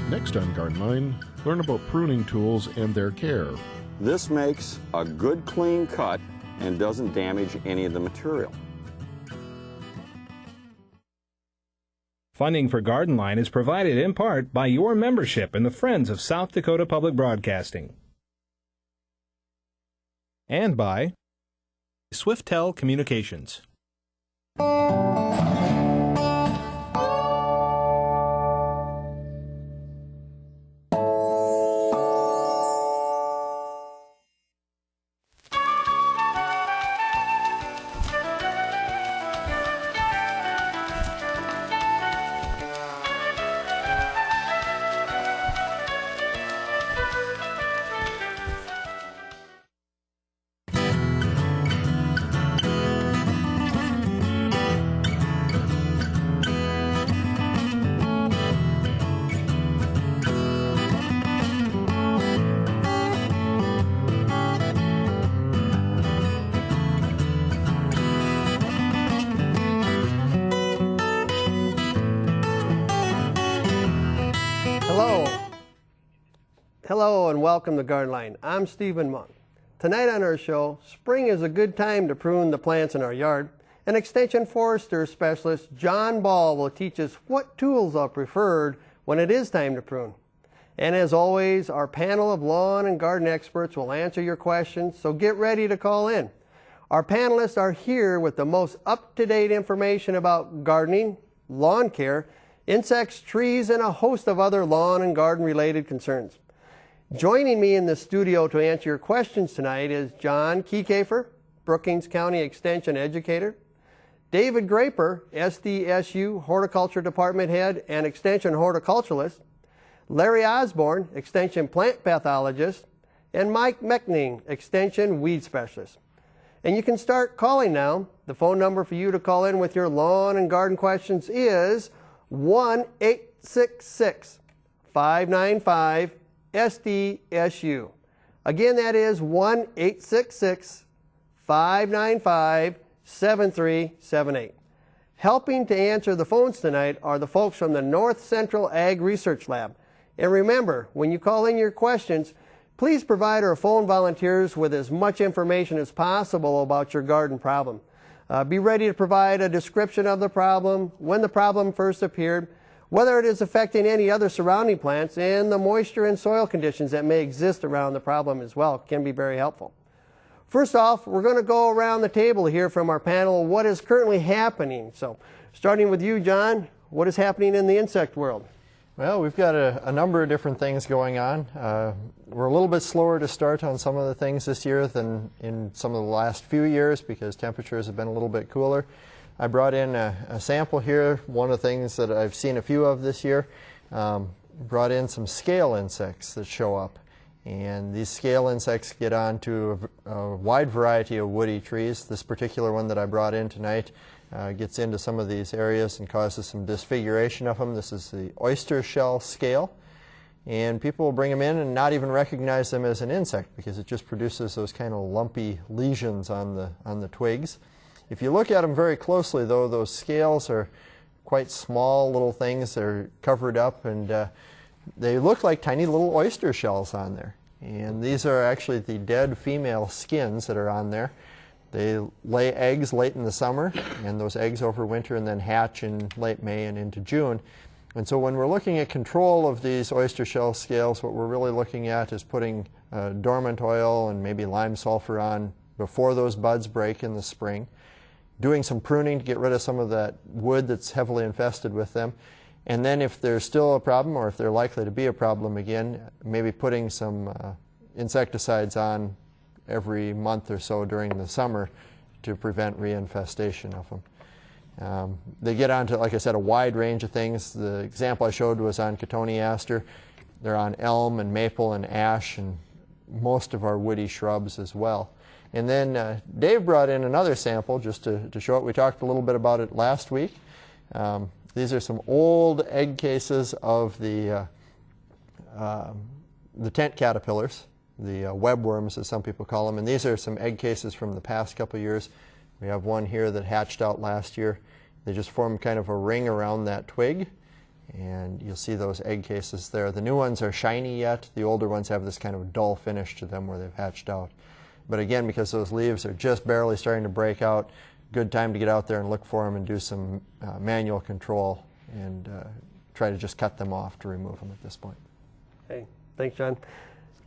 Next on Garden Line, learn about pruning tools and their care. This makes a good clean cut and doesn't damage any of the material. Funding for Garden Line is provided in part by your membership in the Friends of South Dakota Public Broadcasting. And by Swiftel Communications. Hello and welcome to Garden Line. I'm Stephen Monk. Tonight on our show, spring is a good time to prune the plants in our yard, and Extension Forester Specialist John Ball will teach us what tools are preferred when it is time to prune. And as always, our panel of lawn and garden experts will answer your questions, so get ready to call in. Our panelists are here with the most up-to-date information about gardening, lawn care, insects, trees, and a host of other lawn and garden-related concerns. Joining me in the studio to answer your questions tonight is John Kiekefer, Brookings County Extension Educator, David Graper, SDSU Horticulture Department Head and Extension Horticulturalist, Larry Osborne, Extension Plant Pathologist, and Mike Meckning, Extension Weed Specialist. And you can start calling now. The phone number for you to call in with your lawn and garden questions is 1-866-595-SDSU. Again, that is 1-866-595-7378. Helping to answer the phones tonight are the folks from the North Central Ag Research Lab. And remember, when you call in your questions, please provide our phone volunteers with as much information as possible about your garden problem. Be ready to provide a description of the problem, when the problem first appeared, whether it is affecting any other surrounding plants, and the moisture and soil conditions that may exist around the problem as well can be very helpful. First off, we're going to go around the table here from our panel what is currently happening. So starting with you, John, what is happening in the insect world? Well, we've got a number of different things going on. We're a little bit slower to start on some of the things this year than in some of the last few years because temperatures have been a little bit cooler. I brought in a sample here. One of the things that I've seen a few of this year, brought in some scale insects that show up. And these scale insects get onto a wide variety of woody trees. This particular one that I brought in tonight gets into some of these areas and causes some disfiguration of them. This is the oyster shell scale. And people will bring them in and not even recognize them as an insect because it just produces those kind of lumpy lesions on the twigs. If you look at them very closely, though, those scales are quite small little things. They're covered up, and they look like tiny little oyster shells on there. And these are actually the dead female skins that are on there. They lay eggs late in the summer, and those eggs overwinter and then hatch in late May and into June. And so when we're looking at control of these oyster shell scales, what we're really looking at is putting dormant oil and maybe lime sulfur on before those buds break in the spring, doing some pruning to get rid of some of that wood that's heavily infested with them. And then if there's still a problem, or if they're likely to be a problem again, maybe putting some insecticides on every month or so during the summer to prevent reinfestation of them. They get onto, like I said, a wide range of things. The example I showed was on cotoneaster. They're on elm and maple and ash and most of our woody shrubs as well. And then Dave brought in another sample just to show it. We talked a little bit about it last week. These are some old egg cases of the tent caterpillars, the webworms as some people call them. And these are some egg cases from the past couple of years. We have one here that hatched out last year. They just form kind of a ring around that twig. And you'll see those egg cases there. The new ones are shiny yet. The older ones have this kind of dull finish to them where they've hatched out. But again, because those leaves are just barely starting to break out, good time to get out there and look for them and do some manual control and try to just cut them off to remove them at this point. Okay, thanks, John.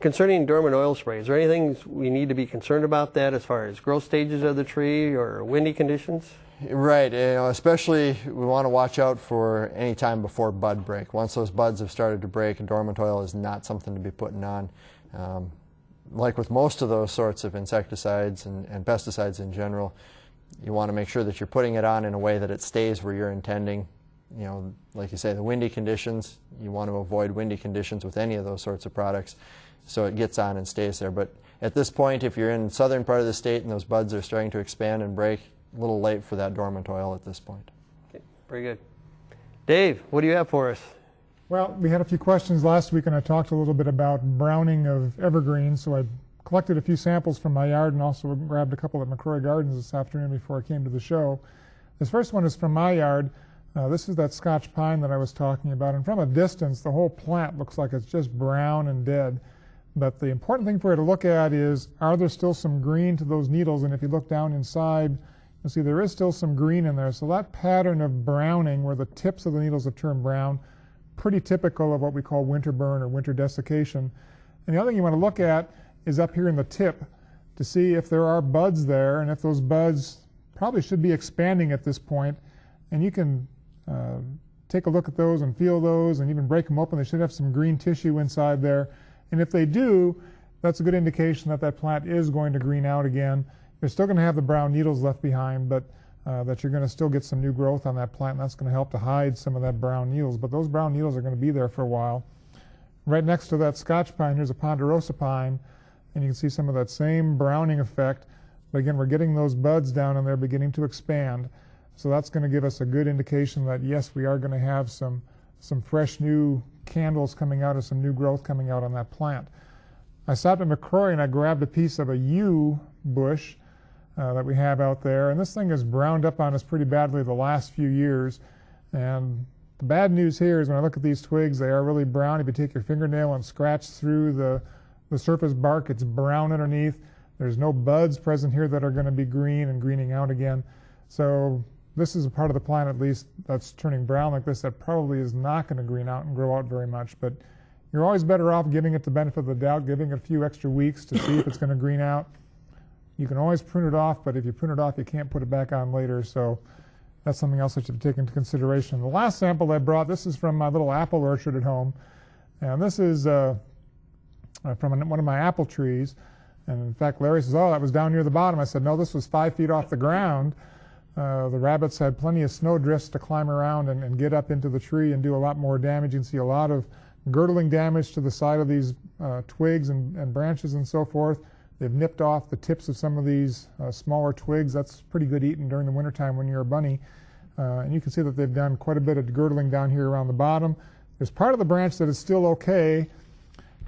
Concerning dormant oil spray, is there anything we need to be concerned about that as far as growth stages of the tree or windy conditions? Right, especially we want to watch out for any time before bud break. Once those buds have started to break, dormant oil is not something to be putting on. Like with most of those sorts of insecticides and pesticides in general, you want to make sure that you're putting it on in a way that it stays where you're intending. You know, like you say, the windy conditions, you want to avoid windy conditions with any of those sorts of products so it gets on and stays there. But at this point, if you're in the southern part of the state and those buds are starting to expand and break, a little late for that dormant oil at this point. Okay, very good. Dave, what do you have for us? Well, we had a few questions last week, and I talked a little bit about browning of evergreens, so I collected a few samples from my yard and also grabbed a couple at McCrory Gardens this afternoon before I came to the show. This first one is from my yard. This is that Scotch pine that I was talking about, and from a distance, the whole plant looks like it's just brown and dead. But the important thing for you to look at is, are there still some green to those needles? And if you look down inside, you'll see there is still some green in there. So that pattern of browning, where the tips of the needles have turned brown, pretty typical of what we call winter burn or winter desiccation. And the other thing you want to look at is up here in the tip to see if there are buds there, and if those buds probably should be expanding at this point. And you can take a look at those and feel those and even break them open. They should have some green tissue inside there. And if they do, that's a good indication that that plant is going to green out again. You're still going to have the brown needles left behind, but that you're going to still get some new growth on that plant, and that's going to help to hide some of that brown needles. But those brown needles are going to be there for a while. Right next to that Scotch pine, here's a ponderosa pine, and you can see some of that same browning effect. But again, we're getting those buds down and they're beginning to expand. So that's going to give us a good indication that, yes, we are going to have some fresh new candles coming out and some new growth coming out on that plant. I stopped at McCrory and I grabbed a piece of a yew bush that we have out there, and this thing has browned up on us pretty badly the last few years. And the bad news here is when I look at these twigs, they are really brown. If you take your fingernail and scratch through the surface bark, it's brown underneath. There's no buds present here that are going to be green and greening out again. So this is a part of the plant, at least, that's turning brown like this, that probably is not going to green out and grow out very much. But you're always better off giving it the benefit of the doubt, giving it a few extra weeks to see if it's going to green out. You can always prune it off, but if you prune it off, you can't put it back on later. So that's something else that you have to take into consideration. The last sample I brought, this is from my little apple orchard at home. And this is from one of my apple trees. And in fact, Larry says, oh, that was down near the bottom. I said, no, this was 5 feet off the ground. The rabbits had plenty of snow drifts to climb around and get up into the tree and do a lot more damage. You can see a lot of girdling damage to the side of these twigs and branches and so forth. They've nipped off the tips of some of these smaller twigs. That's pretty good eating during the wintertime when you're a bunny. And you can see that they've done quite a bit of girdling down here around the bottom. There's part of the branch that is still okay.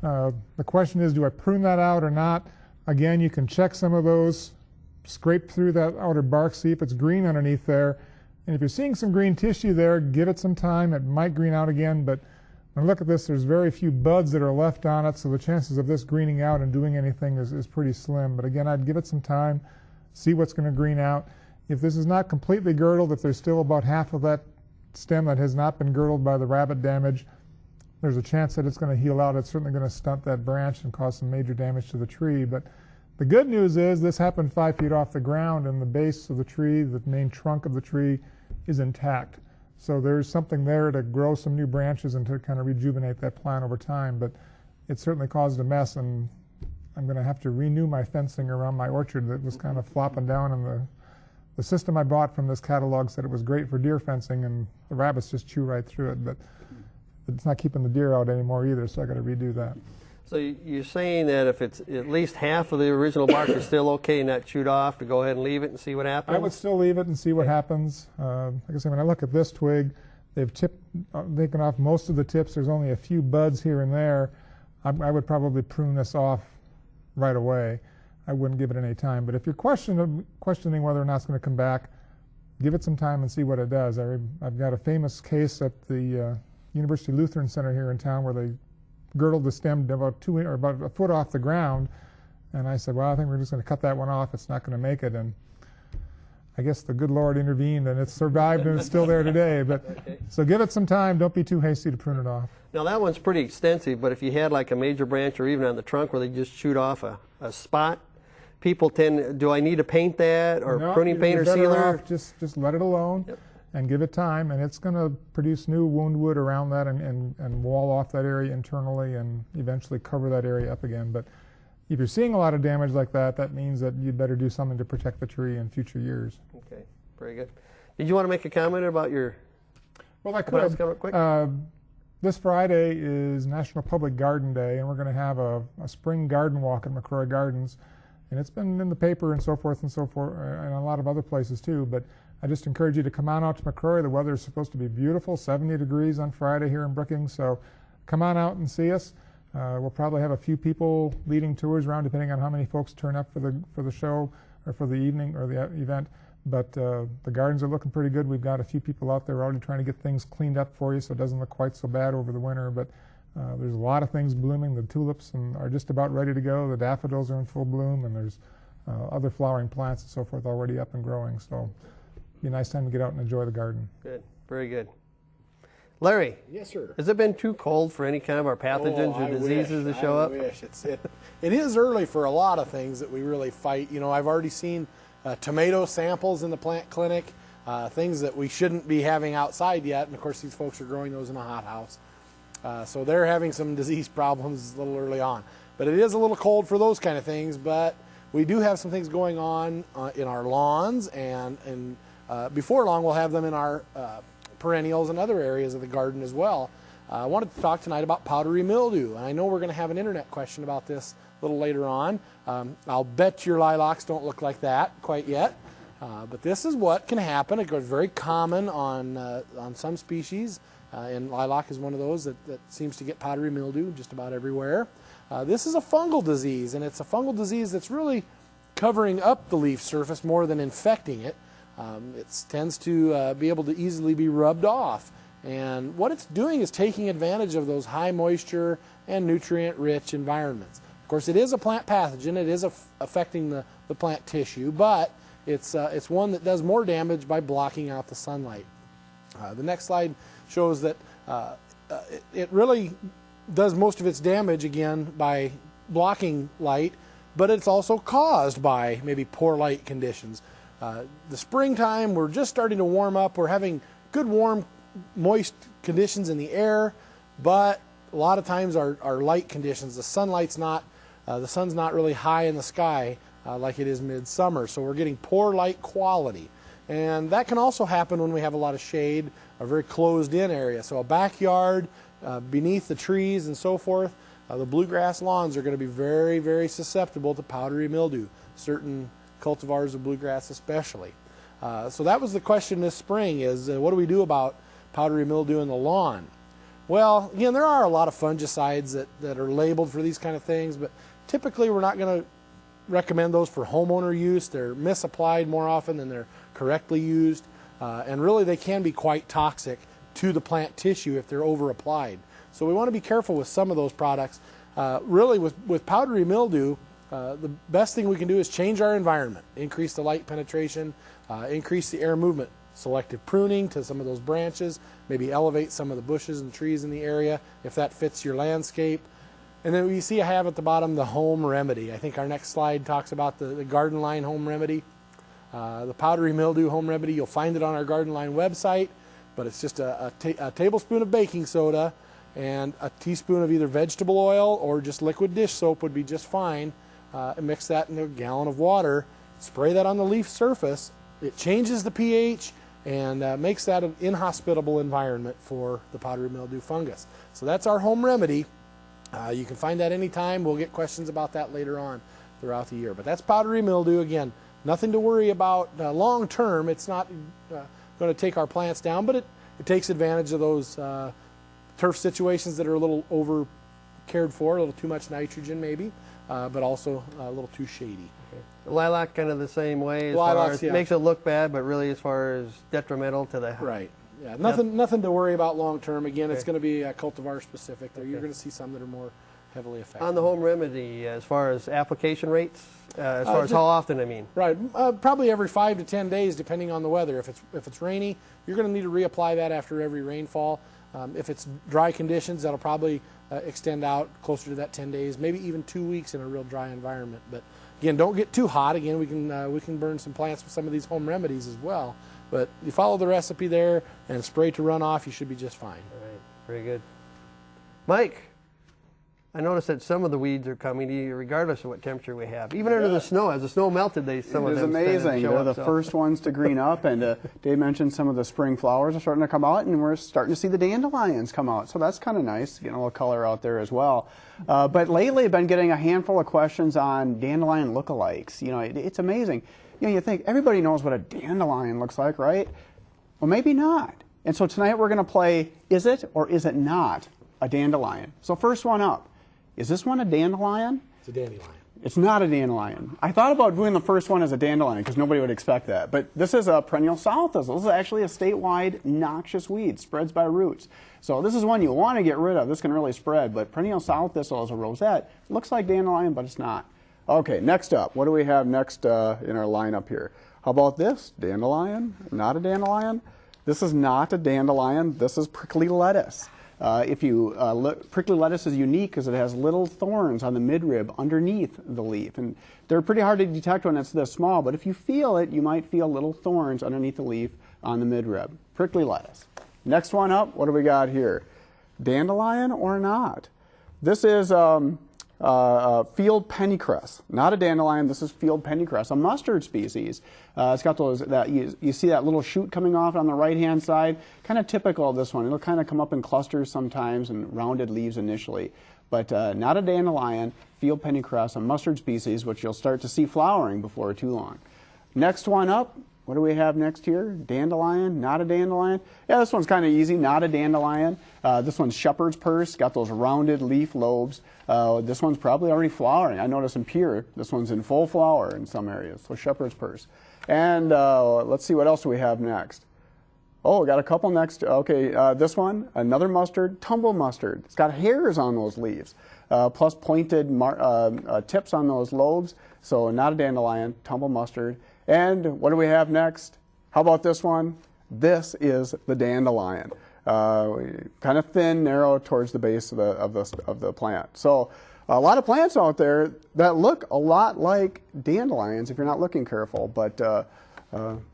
The question is, do I prune that out or not? Again, you can check some of those, scrape through that outer bark, see if it's green underneath there. And if you're seeing some green tissue there, give it some time. It might green out again, but when I look at this, there's very few buds that are left on it, so the chances of this greening out and doing anything is pretty slim. But again, I'd give it some time, see what's going to green out. If this is not completely girdled, if there's still about half of that stem that has not been girdled by the rabbit damage, there's a chance that it's going to heal out. It's certainly going to stunt that branch and cause some major damage to the tree. But the good news is this happened 5 feet off the ground, and the base of the tree, the main trunk of the tree, is intact. So there's something there to grow some new branches and to kind of rejuvenate that plant over time. But it certainly caused a mess, and I'm going to have to renew my fencing around my orchard that was kind of flopping down. And the system I bought from this catalog said it was great for deer fencing, and the rabbits just chew right through it. But it's not keeping the deer out anymore either, so I got to redo that. So you're saying that if it's at least half of the original bark is still okay, not chewed off, to go ahead and leave it and see what happens? I would still leave it and see what happens. Like I said, when I look at this twig, they've taken off most of the tips. There's only a few buds here and there. I would probably prune this off right away. I wouldn't give it any time. But if you're questioning whether or not it's going to come back, give it some time and see what it does. I've got a famous case at the University Lutheran Center here in town where they girdled the stem about about a foot off the ground. And I said, well, I think we're just going to cut that one off. It's not going to make it. And I guess the good Lord intervened, and it's survived, and it's still there today. But Okay. So give it some time. Don't be too hasty to prune it off. Now that one's pretty extensive, but if you had like a major branch or even on the trunk where they just shoot off a spot, people tend, do I need to paint that or No, pruning paint you're or better sealer? off just let it alone. Yep. And give it time, and it's going to produce new wound wood around that and wall off that area internally and eventually cover that area up again. But if you're seeing a lot of damage like that, that means that you'd better do something to protect the tree in future years. Okay, very good. Did you want to make a comment about your? Well, I What else could. coming up quick? This Friday is National Public Garden Day, and we're going to have a spring garden walk at McCrory Gardens. And it's been in the paper and so forth, and a lot of other places too. But I just encourage you to come on out to McCrory. The weather is supposed to be beautiful, 70 degrees on Friday here in Brookings. So come on out and see us. We'll probably have a few people leading tours around, depending on how many folks turn up for the show or for the evening or the event. But the gardens are looking pretty good. We've got a few people out there already trying to get things cleaned up for you so it doesn't look quite so bad over the winter. But there's a lot of things blooming. The tulips are just about ready to go. The daffodils are in full bloom, and there's other flowering plants and so forth already up and growing. So it'll be a nice time to get out and enjoy the garden. Good, very good. Larry, Yes, sir. has it been too cold for any kind of our pathogens or diseases to show up? I wish. It is early for a lot of things that we really fight. You know, I've already seen tomato samples in the plant clinic, things that we shouldn't be having outside yet. And of course, these folks are growing those in a hothouse. So they're having some disease problems a little early on. But it is a little cold for those kind of things. But we do have some things going on in our lawns, and before long we'll have them in our perennials and other areas of the garden as well. I wanted to talk tonight about powdery mildew, and I know we're going to have an internet question about this a little later on. I'll bet your lilacs don't look like that quite yet, but this is what can happen. It goes very common on some species, and lilac is one of those that seems to get powdery mildew just about everywhere. This is a fungal disease, and it's a fungal disease that's really covering up the leaf surface more than infecting it. It tends to be able to easily be rubbed off. And what it's doing is taking advantage of those high moisture and nutrient-rich environments. Of course, it is a plant pathogen. It is affecting the plant tissue, but it's one that does more damage by blocking out the sunlight. The next slide shows that it really does most of its damage, again, by blocking light, but it's also caused by maybe poor light conditions. The springtime, we're just starting to warm up. We're having good, warm, moist conditions in the air, but a lot of times our light conditions, the sun's not really high in the sky like it is midsummer, so we're getting poor light quality. And that can also happen when we have a lot of shade, a very closed-in area. So a backyard, beneath the trees and so forth, the bluegrass lawns are going to be very, very susceptible to powdery mildew, certain cultivars of bluegrass especially. So that was the question this spring is, what do we do about powdery mildew in the lawn? Well, again, there are a lot of fungicides that are labeled for these kind of things, but typically we're not going to recommend those for homeowner use. They're misapplied more often than they're correctly used, and really they can be quite toxic to the plant tissue if they're over applied. So we want to be careful with some of those products. Really with powdery mildew, the best thing we can do is change our environment, increase the light penetration, increase the air movement, selective pruning to some of those branches, maybe elevate some of the bushes and trees in the area if that fits your landscape. And then you see I have at the bottom the home remedy. I think our next slide talks about the Garden Line home remedy. The powdery mildew home remedy, you'll find it on our Garden Line website, but it's just a tablespoon of baking soda and a teaspoon of either vegetable oil or just liquid dish soap would be just fine. And mix that in a gallon of water, spray that on the leaf surface. It changes the pH and makes that an inhospitable environment for the powdery mildew fungus. So that's our home remedy. You can find that anytime. We'll get questions about that later on throughout the year. But that's powdery mildew. Again, nothing to worry about long term. It's not going to take our plants down, but it takes advantage of those turf situations that are a little over cared for, a little too much nitrogen maybe. But also a little too shady. Okay. Lilac kind of the same way as Lilacs, far as yeah. makes it look bad, but really as far as detrimental to the Right. Yeah, nothing to worry about long term. Again, it's going to be cultivar specific. There, you're going to see some that are more heavily affected. On the home remedy, as far as application rates, as far as how often, I mean. Right, probably every 5 to 10 days, depending on the weather. If it's rainy, you're going to need to reapply that after every rainfall. If it's dry conditions, that'll probably extend out closer to that 10 days, maybe even 2 weeks in a real dry environment. But again, don't get too hot. Again, we can burn some plants with some of these home remedies as well. But you follow the recipe there and spray to run off, you should be just fine. All right, very good. Mike, I noticed that some of the weeds are coming to you regardless of what temperature we have. Even under the snow, as the snow melted, some of them amazing. started to show They're up, the first ones to green up, and Dave mentioned some of the spring flowers are starting to come out, and we're starting to see the dandelions come out. So that's kind of nice, getting a little color out there as well. But lately I've been getting a handful of questions on dandelion lookalikes. You know, it's amazing. You know, you think everybody knows what a dandelion looks like, right? Well, maybe not. And so tonight we're going to play, is it or is it not a dandelion? So first one up. Is this one a dandelion? It's a dandelion. It's not a dandelion. I thought about doing the first one as a dandelion because nobody would expect that. But this is a perennial sow thistle. This is actually a statewide noxious weed, spreads by roots. So this is one you want to get rid of. This can really spread. But perennial sow thistle is a rosette. It looks like dandelion, but it's not. Okay, next up. What do we have next in our lineup here? How about this? Dandelion? Not a dandelion? This is not a dandelion. This is prickly lettuce. Prickly lettuce is unique because it has little thorns on the midrib underneath the leaf. And they're pretty hard to detect when it's this small, but if you feel it, you might feel little thorns underneath the leaf on the midrib. Prickly lettuce. Next one up, what do we got here? Dandelion or not? This is field pennycress. Not a dandelion, this is field pennycress, a mustard species. It's got those, you see that little shoot coming off on the right-hand side? Kind of typical of this one. It'll kind of come up in clusters sometimes and rounded leaves initially. But not a dandelion, field pennycress, a mustard species, which you'll start to see flowering before too long. Next one up, what do we have next here? Dandelion, not a dandelion? Yeah, this one's kind of easy, not a dandelion. This one's shepherd's purse, got those rounded leaf lobes. This one's probably already flowering. I notice in Pierre, this one's in full flower in some areas, so shepherd's purse. And let's see, what else do we have next? Oh, we got a couple next. Okay, this one, another mustard, tumble mustard. It's got hairs on those leaves, plus pointed tips on those lobes. So not a dandelion, tumble mustard. And what do we have next? How about this one? This is the dandelion. Kind of thin, narrow towards the base of the plant. So a lot of plants out there that look a lot like dandelions if you're not looking careful. But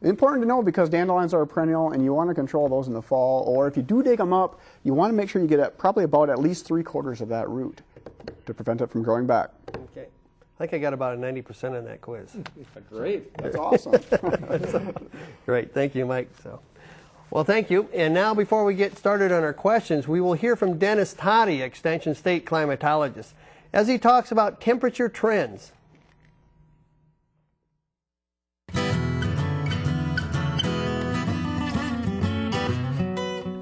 important to know because dandelions are a perennial and you want to control those in the fall. Or if you do dig them up, you want to make sure you get probably about at least 3/4 of that root to prevent it from growing back. Okay. I think I got about a 90% on that quiz. Great. That's awesome. Great. Thank you, Mike. Well, thank you. And now before we get started on our questions, we will hear from Dennis Toddy, Extension State climatologist, as he talks about temperature trends.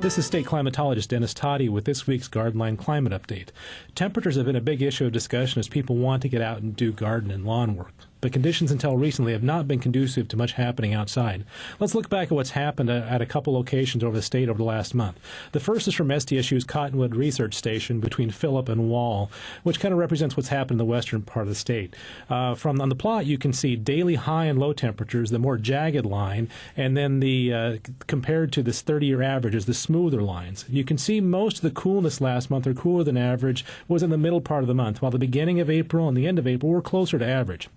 This is State Climatologist Dennis Toddy with this week's Gardenline Climate Update. Temperatures have been a big issue of discussion as people want to get out and do garden and lawn work. But conditions until recently have not been conducive to much happening outside. Let's look back at what's happened at a couple locations over the state over the last month. The first is from SDSU's Cottonwood Research Station between Phillip and Wall, which kind of represents what's happened in the western part of the state. On the plot, you can see daily high and low temperatures, the more jagged line, and then the compared to this 30-year average is the smoother lines. You can see most of the coolness last month, or cooler than average, was in the middle part of the month, while the beginning of April and the end of April were closer to average.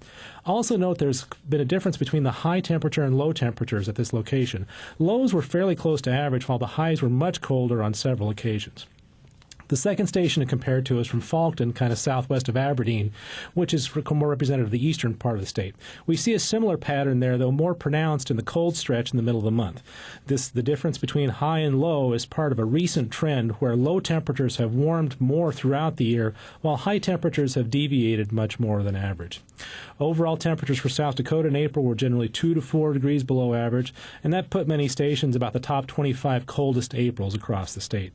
Also note there's been a difference between the high temperature and low temperatures at this location. Lows were fairly close to average, while the highs were much colder on several occasions. The second station to compare to is from Falkton, kind of southwest of Aberdeen, which is more representative of the eastern part of the state. We see a similar pattern there, though more pronounced in the cold stretch in the middle of the month. The difference between high and low is part of a recent trend where low temperatures have warmed more throughout the year, while high temperatures have deviated much more than average. Overall temperatures for South Dakota in April were generally 2 to 4 degrees below average, and that put many stations about the top 25 coldest Aprils across the state.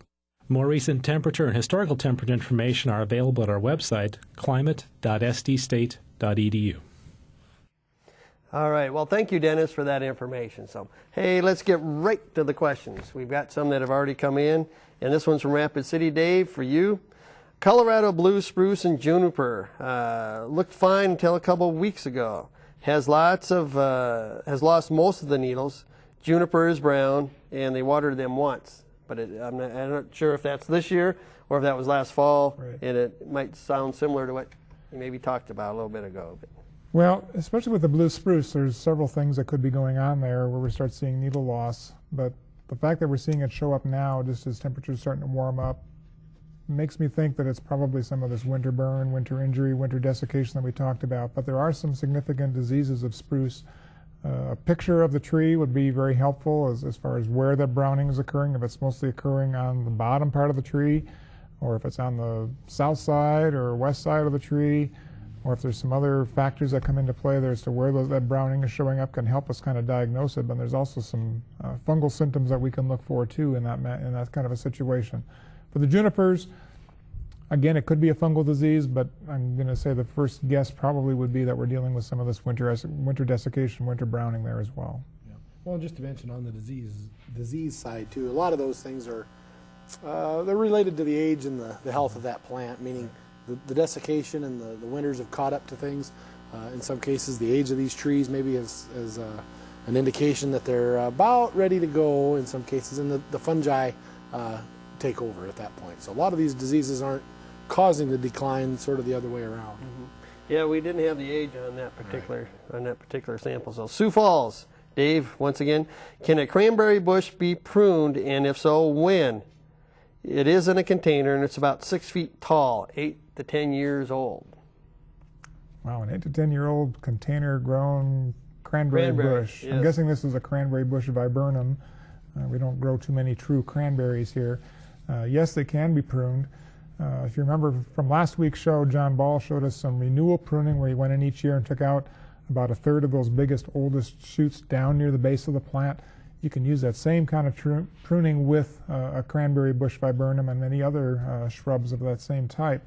More recent temperature and historical temperature information are available at our website, climate.sdstate.edu. All right. Well, thank you, Dennis, for that information. So, hey, let's get right to the questions. We've got some that have already come in, and this one's from Rapid City. Dave, for you. Colorado blue spruce and juniper looked fine until a couple of weeks ago. Has lost most of the needles. Juniper is brown, and they watered them once. But I'm not sure if that's this year or if that was last fall, Right. and it might sound similar to what you maybe talked about a little bit ago. But. Well, especially with the blue spruce, there's several things that could be going on there where we start seeing needle loss. But the fact that we're seeing it show up now, just as temperatures starting to warm up, makes me think that it's probably some of this winter burn, winter injury, winter desiccation that we talked about. But there are some significant diseases of spruce. A picture of the tree would be very helpful as far as where that browning is occurring, if it's mostly occurring on the bottom part of the tree, or if it's on the south side or west side of the tree, or if there's some other factors that come into play there as to where that browning is showing up, can help us kind of diagnose it. But there's also some fungal symptoms that we can look for too in that kind of a situation. For the junipers, again, it could be a fungal disease, but I'm going to say the first guess probably would be that we're dealing with some of this winter desiccation, winter browning there as well. Yeah. Well, just to mention on the disease side too, a lot of those things are they're related to the age and the health of that plant, meaning the desiccation and the winters have caught up to things. In some cases, the age of these trees maybe is an indication that they're about ready to go in some cases, and the fungi take over at that point. So a lot of these diseases aren't causing the decline, sort of the other way around. Mm-hmm. Yeah, we didn't have the age on that particular sample. So Sioux Falls, Dave, once again, can a cranberry bush be pruned, and if so, when? It is in a container, and it's about 6 feet tall, 8 to 10 years old. Wow, an 8 to 10-year-old container-grown cranberry bush. Yes. I'm guessing this is a cranberry bush viburnum. We don't grow too many true cranberries here. Yes, they can be pruned. If you remember from last week's show, John Ball showed us some renewal pruning where he went in each year and took out about a third of those biggest, oldest shoots down near the base of the plant. You can use that same kind of pruning with a cranberry bush viburnum and many other shrubs of that same type.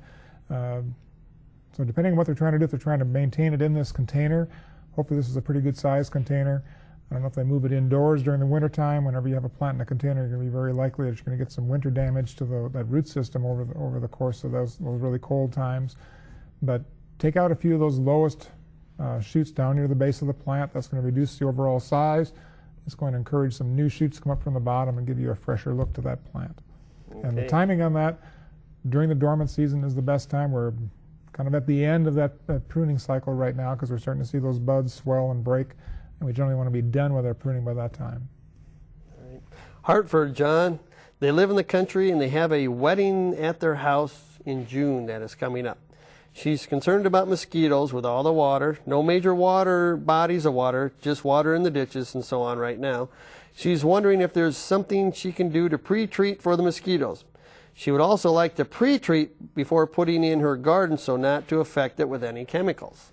So depending on what they're trying to do, if they're trying to maintain it in this container, hopefully this is a pretty good size container. I don't know if they move it indoors during the winter time. Whenever you have a plant in a container, you're going to be very likely that you're going to get some winter damage to that root system over the course of those really cold times. But take out a few of those lowest shoots down near the base of the plant. That's going to reduce the overall size. It's going to encourage some new shoots to come up from the bottom and give you a fresher look to that plant. Okay. And the timing on that, during the dormant season is the best time. We're kind of at the end of that pruning cycle right now because we're starting to see those buds swell and break, and we generally want to be done with our pruning by that time. All right. Hartford, John, they live in the country and they have a wedding at their house in June that is coming up. She's concerned about mosquitoes with all the water, no major bodies of water, just water in the ditches and so on right now. She's wondering if there's something she can do to pre-treat for the mosquitoes. She would also like to pre-treat before putting in her garden so not to affect it with any chemicals.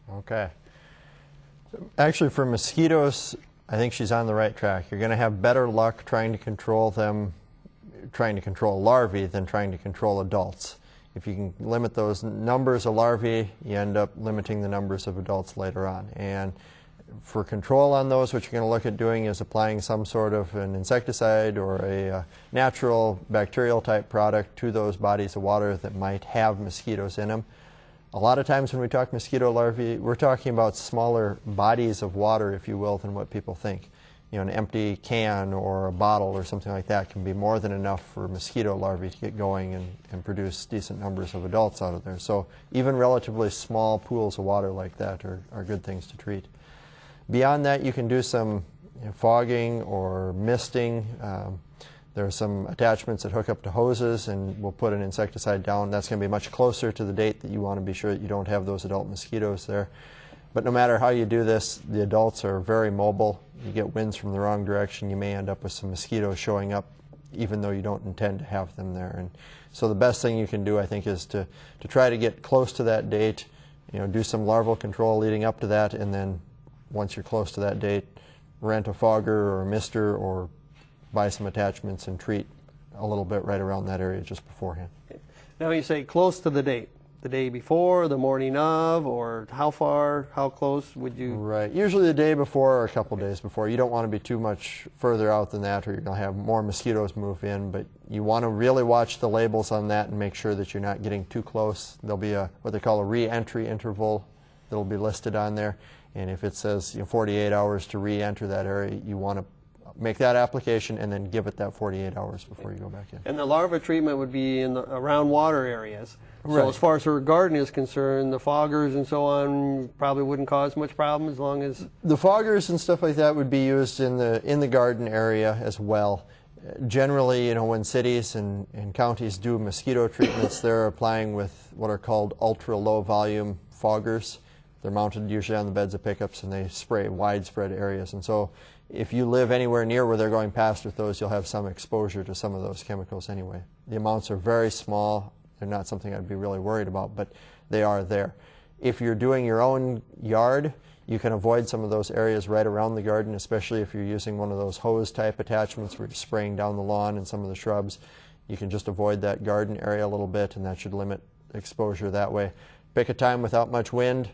Okay. Actually, for mosquitoes, I think she's on the right track. You're going to have better luck trying to control them, trying to control larvae than trying to control adults. If you can limit those numbers of larvae, you end up limiting the numbers of adults later on. And for control on those, what you're going to look at doing is applying some sort of an insecticide or a natural bacterial type product to those bodies of water that might have mosquitoes in them. A lot of times when we talk mosquito larvae, we're talking about smaller bodies of water, if you will, than what people think. You know, an empty can or a bottle or something like that can be more than enough for mosquito larvae to get going and produce decent numbers of adults out of there. So even relatively small pools of water like that are good things to treat. Beyond that, you can do some fogging or misting. There are some attachments that hook up to hoses, and we'll put an insecticide down. That's going to be much closer to the date that you want to be sure that you don't have those adult mosquitoes there. But no matter how you do this, the adults are very mobile. You get winds from the wrong direction, you may end up with some mosquitoes showing up even though you don't intend to have them there. And so the best thing you can do, I think, is to try to get close to that date, do some larval control leading up to that, and then once you're close to that date, rent a fogger or a mister or buy some attachments and treat a little bit right around that area just beforehand. Now you say close to the date. the day before, the morning of, or how far, how close would you? Right. Usually the day before or a couple days before. You don't want to be too much further out than that, or you're going to have more mosquitoes move in. But you want to really watch the labels on that and make sure that you're not getting too close. There'll be what they call a re-entry interval that'll be listed on there. And if it says 48 hours to re-enter that area, you want to make that application and then give it that 48 hours before you go back in. And the larva treatment would be in around water areas. Right. So as far as her garden is concerned, the foggers and so on probably wouldn't cause much problem as long as... The foggers and stuff like that would be used in the garden area as well. Generally, when cities and counties do mosquito treatments, they're applying with what are called ultra-low volume foggers. They're mounted usually on the beds of pickups, and they spray widespread areas. And so if you live anywhere near where they're going past with those, you'll have some exposure to some of those chemicals anyway. The amounts are very small. They're not something I'd be really worried about, but they are there. If you're doing your own yard, you can avoid some of those areas right around the garden, especially if you're using one of those hose type attachments where you're spraying down the lawn and some of the shrubs. You can just avoid that garden area a little bit, and that should limit exposure that way. Pick a time without much wind.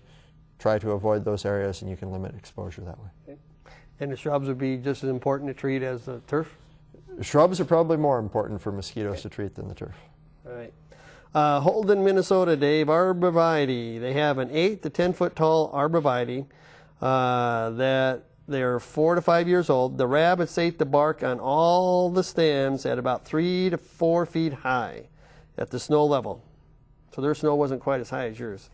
Try to avoid those areas, and you can limit exposure that way. Okay. And the shrubs would be just as important to treat as the turf? Shrubs are probably more important for mosquitoes to treat than the turf. All right. Holden, Minnesota, Dave, arborvitae. They have an 8 to 10 foot tall arborvitae that they're 4 to 5 years old. The rabbits ate the bark on all the stems at about 3 to 4 feet high at the snow level. So their snow wasn't quite as high as yours.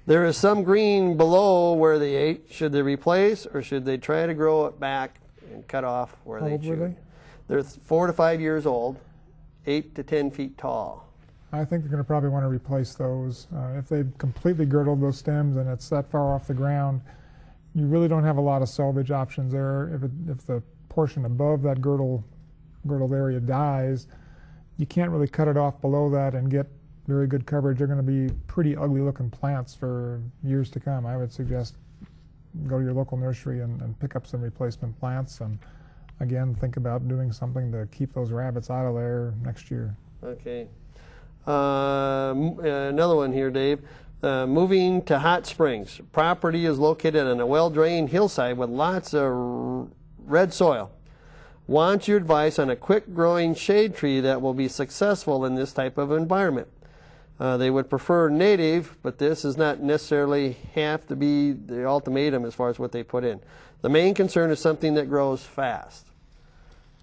There is some green below where they ate. Should they replace, or should they try to grow it back and cut off where they chewed? They're 4 to 5 years old, 8 to 10 feet tall. I think you're going to probably want to replace those. If they've completely girdled those stems and it's that far off the ground, you really don't have a lot of salvage options there. If the portion above that girdled area dies, you can't really cut it off below that and get very good coverage. They're going to be pretty ugly looking plants for years to come. I would suggest go to your local nursery and pick up some replacement plants, and again, think about doing something to keep those rabbits out of there next year. Okay. Another one here, Dave. Moving to Hot Springs. Property is located on a well-drained hillside with lots of red soil. Want your advice on a quick-growing shade tree that will be successful in this type of environment. They would prefer native, but this does not necessarily have to be the ultimatum as far as what they put in. The main concern is something that grows fast.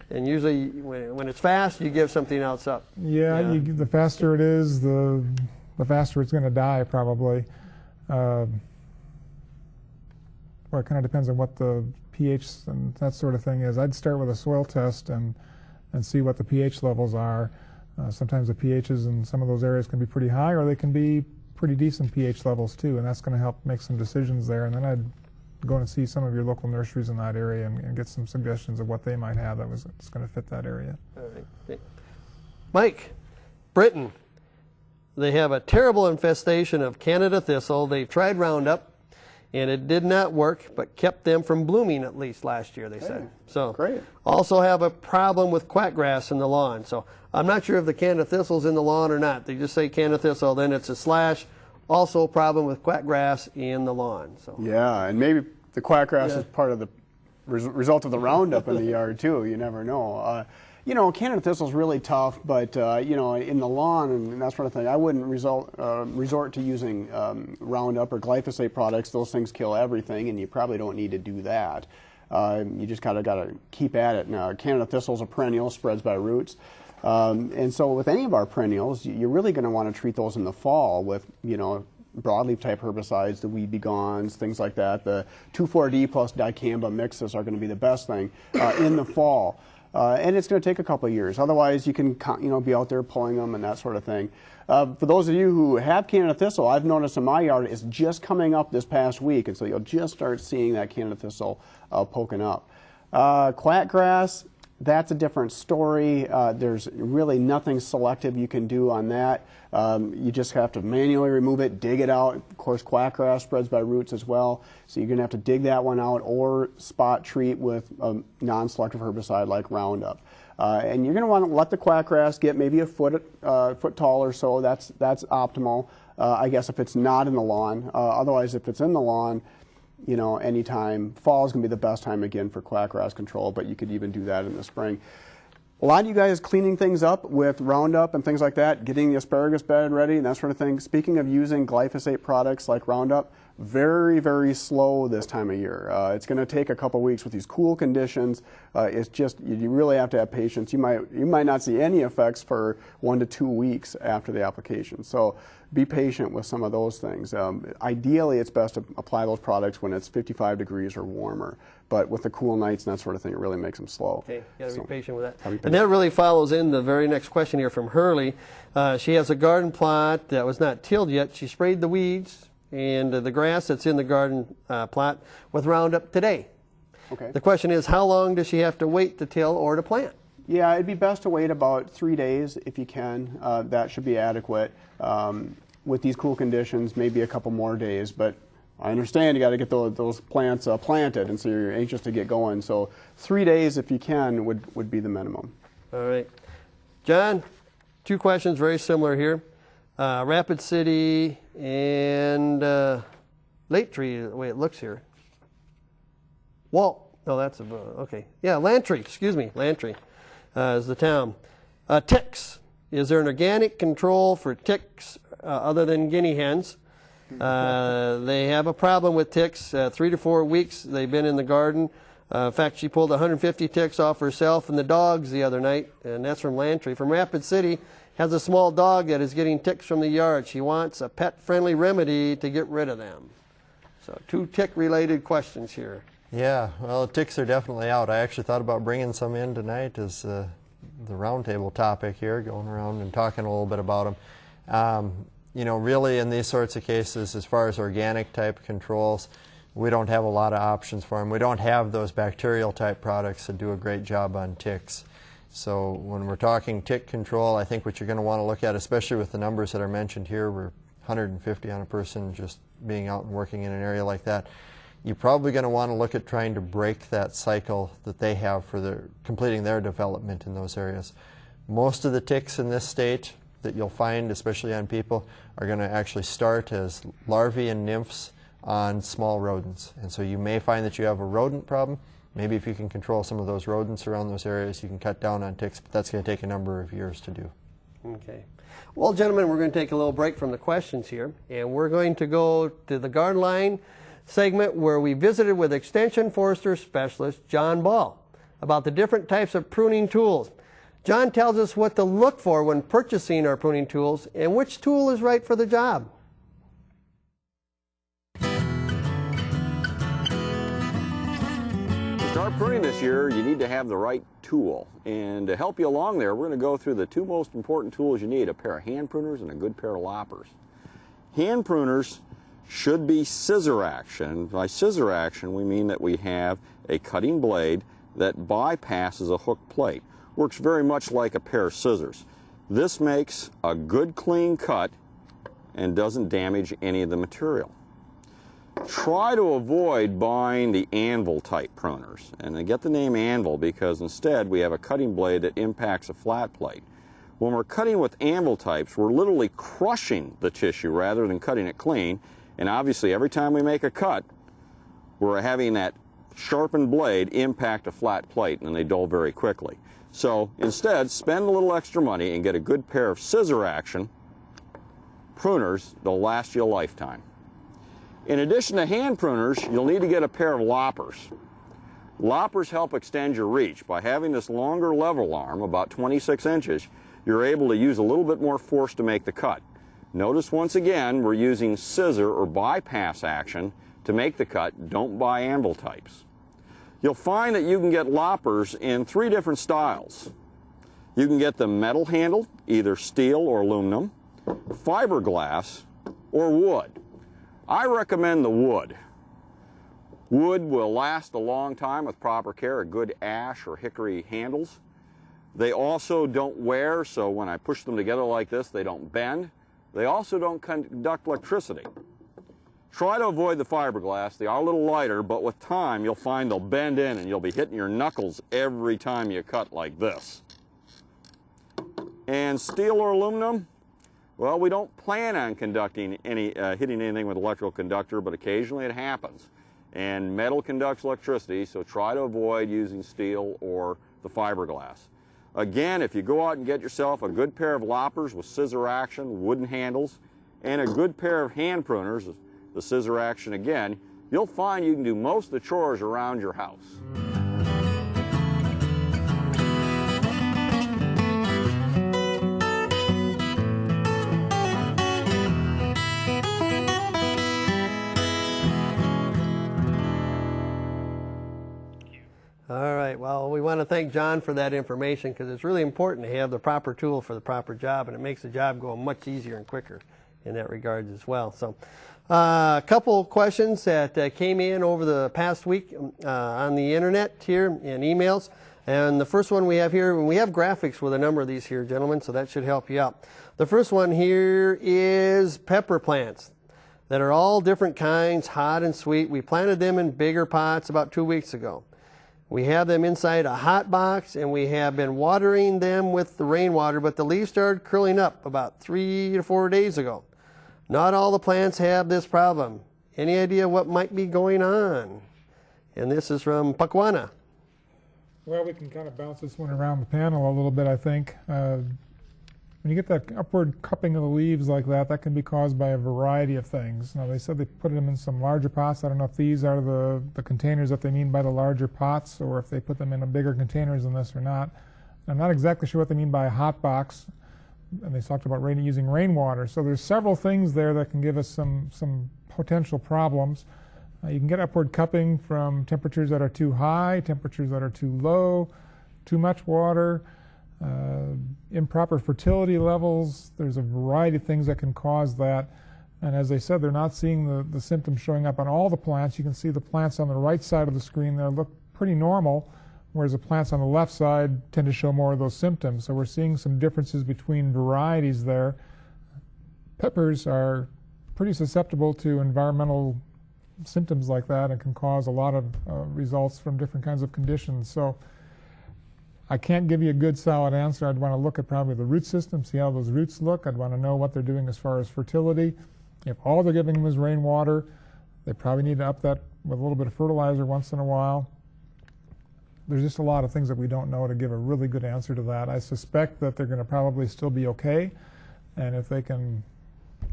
And usually when it's fast, you give something else up. Yeah, the faster it is, the faster it's going to die probably. Well, it kind of depends on what the pH and that sort of thing is. I'd start with a soil test and see what the pH levels are. Sometimes the pHs in some of those areas can be pretty high, or they can be pretty decent pH levels too, and that's going to help make some decisions there. And then I'd go and see some of your local nurseries in that area and get some suggestions of what they might have that's going to fit that area. All right. Mike, Britain, they have a terrible infestation of Canada thistle. They've tried Roundup, and it did not work, but kept them from blooming at least last year, they said. So great. Also have a problem with quackgrass in the lawn. So I'm not sure if the Canada thistle's in the lawn or not. They just say Canada thistle, then it's a slash. Also a problem with quackgrass in the lawn. So yeah, and maybe the quackgrass is part of the result of the Roundup in the yard too. You never know. Canada thistle's really tough, but in the lawn and that sort of thing, I wouldn't resort to using Roundup or glyphosate products. Those things kill everything, and you probably don't need to do that. You just got to keep at it. Now, Canada thistle's a perennial, spreads by roots. And so with any of our perennials, you're really going to want to treat those in the fall with, broadleaf type herbicides, the weed begons, things like that. The 2,4-D plus dicamba mixes are going to be the best thing in the fall. And it's going to take a couple of years. Otherwise, you can be out there pulling them and that sort of thing. For those of you who have Canada thistle, I've noticed in my yard it's just coming up this past week, and so you'll just start seeing that Canada thistle poking up. Quackgrass, that's a different story. There's really nothing selective you can do on that. You just have to manually remove it, dig it out. Of course, quackgrass spreads by roots as well, so you're going to have to dig that one out or spot treat with a non-selective herbicide like Roundup. And you're going to want to let the quackgrass get maybe a foot tall or so. That's optimal, I guess, if it's not in the lawn. Otherwise, if it's in the lawn, you know, anytime. Fall is going to be the best time again for quackgrass control, but you could even do that in the spring. A lot of you guys cleaning things up with Roundup and things like that, getting the asparagus bed ready and that sort of thing. Speaking of using glyphosate products like Roundup, very, very slow this time of year. It's going to take a couple weeks with these cool conditions. It's just, you really have to have patience. You might not see any effects for 1 to 2 weeks after the application. So be patient with some of those things. Ideally, it's best to apply those products when it's 55 degrees or warmer. But with the cool nights and that sort of thing, it really makes them slow. Okay, you got to be patient with that. Patient. And that really follows in the very next question here from Hurley. She has a garden plot that was not tilled yet. She sprayed the weeds and the grass that's in the garden plot with Roundup today. Okay. The question is, how long does she have to wait to till or to plant? Yeah, it'd be best to wait about 3 days if you can. That should be adequate. With these cool conditions, maybe a couple more days, but I understand you got to get those plants planted, and so you're anxious to get going. So 3 days, if you can, would be the minimum. All right. John, 2 questions very similar here. Rapid City and Lake Tree, the way it looks here. Walt, no, that's okay. Yeah, Lantry, excuse me, Lantry is the town. Ticks, is there an organic control for ticks other than guinea hens? They have a problem with ticks. 3 to 4 weeks they've been in the garden. In fact, she pulled 150 ticks off herself and the dogs the other night, and that's from Lantry. From Rapid City, has a small dog that is getting ticks from the yard. She wants a pet-friendly remedy to get rid of them. So 2 tick-related questions here. Yeah, well, ticks are definitely out. I actually thought about bringing some in tonight as the roundtable topic here, going around and talking a little bit about them. You know, really in these sorts of cases, as far as organic type controls, we don't have a lot of options for them. We don't have those bacterial type products that do a great job on ticks. So when we're talking tick control, I think what you're going to want to look at, especially with the numbers that are mentioned here, we're 150 on a person just being out and working in an area like that, you're probably going to want to look at trying to break that cycle that they have for completing their development in those areas. Most of the ticks in this state that you'll find, especially on people, are going to actually start as larvae and nymphs on small rodents. And so you may find that you have a rodent problem. Maybe if you can control some of those rodents around those areas, you can cut down on ticks, but that's going to take a number of years to do. Okay. Well, gentlemen, we're going to take a little break from the questions here, and we're going to go to the Garden Line segment where we visited with Extension Forester Specialist John Ball about the different types of pruning tools. John tells us what to look for when purchasing our pruning tools and which tool is right for the job. To start pruning this year, you need to have the right tool. And to help you along there, we're going to go through the 2 most important tools you need, a pair of hand pruners and a good pair of loppers. Hand pruners should be scissor action. By scissor action, we mean that we have a cutting blade that bypasses a hook plate. Works very much like a pair of scissors. This makes a good clean cut and doesn't damage any of the material. Try to avoid buying the anvil type pruners. And I get the name anvil because instead we have a cutting blade that impacts a flat plate. When we're cutting with anvil types, we're literally crushing the tissue rather than cutting it clean. And obviously every time we make a cut, we're having that sharpened blade impact a flat plate and they dull very quickly. So instead, spend a little extra money and get a good pair of scissor action pruners that'll last you a lifetime. In addition to hand pruners, you'll need to get a pair of loppers. Loppers help extend your reach. By having this longer level arm, about 26 inches, you're able to use a little bit more force to make the cut. Notice once again, we're using scissor or bypass action to make the cut. Don't buy anvil types. You'll find that you can get loppers in 3 different styles. You can get the metal handle, either steel or aluminum, fiberglass, or wood. I recommend the wood. Wood will last a long time with proper care, a good ash or hickory handles. They also don't wear, so when I push them together like this, they don't bend. They also don't conduct electricity. Try to avoid the fiberglass. They are a little lighter, but with time you'll find they'll bend in and you'll be hitting your knuckles every time you cut like this. And steel or aluminum, well, we don't plan on conducting hitting anything with electrical conductor, but occasionally it happens. And metal conducts electricity, so try to avoid using steel or the fiberglass. Again, if you go out and get yourself a good pair of loppers with scissor action, wooden handles, and a good pair of hand pruners, the scissor action again, you'll find you can do most of the chores around your house. All right, well, we want to thank John for that information because it's really important to have the proper tool for the proper job, and it makes the job go much easier and quicker in that regard as well. So a couple questions that came in over the past week on the internet here in emails. And the first one we have here, and we have graphics with a number of these here, gentlemen, so that should help you out. The first one here is pepper plants that are all different kinds, hot and sweet. We planted them in bigger pots about 2 weeks ago. We have them inside a hot box, and we have been watering them with the rainwater, but the leaves started curling up about 3 to 4 days ago. Not all the plants have this problem. Any idea what might be going on? And this is from Pakwana. Well, we can kind of bounce this one around the panel a little bit, I think. When you get that upward cupping of the leaves like that, that can be caused by a variety of things. Now, they said they put them in some larger pots. I don't know if these are the containers that they mean by the larger pots, or if they put them in a bigger containers than this or not. I'm not exactly sure what they mean by a hot box. And they talked about using rainwater. So there's several things there that can give us some potential problems. You can get upward cupping from temperatures that are too high, temperatures that are too low, too much water, improper fertility levels. There's a variety of things that can cause that. And as they said, they're not seeing the symptoms showing up on all the plants. You can see the plants on the right side of the screen there look pretty normal, whereas the plants on the left side tend to show more of those symptoms. So we're seeing some differences between varieties there. Peppers are pretty susceptible to environmental symptoms like that and can cause a lot of results from different kinds of conditions. So I can't give you a good solid answer. I'd want to look at probably the root system, see how those roots look. I'd want to know what they're doing as far as fertility. If all they're giving them is rainwater, they probably need to up that with a little bit of fertilizer once in a while. There's just a lot of things that we don't know to give a really good answer to that. I suspect that they're going to probably still be okay, and if they can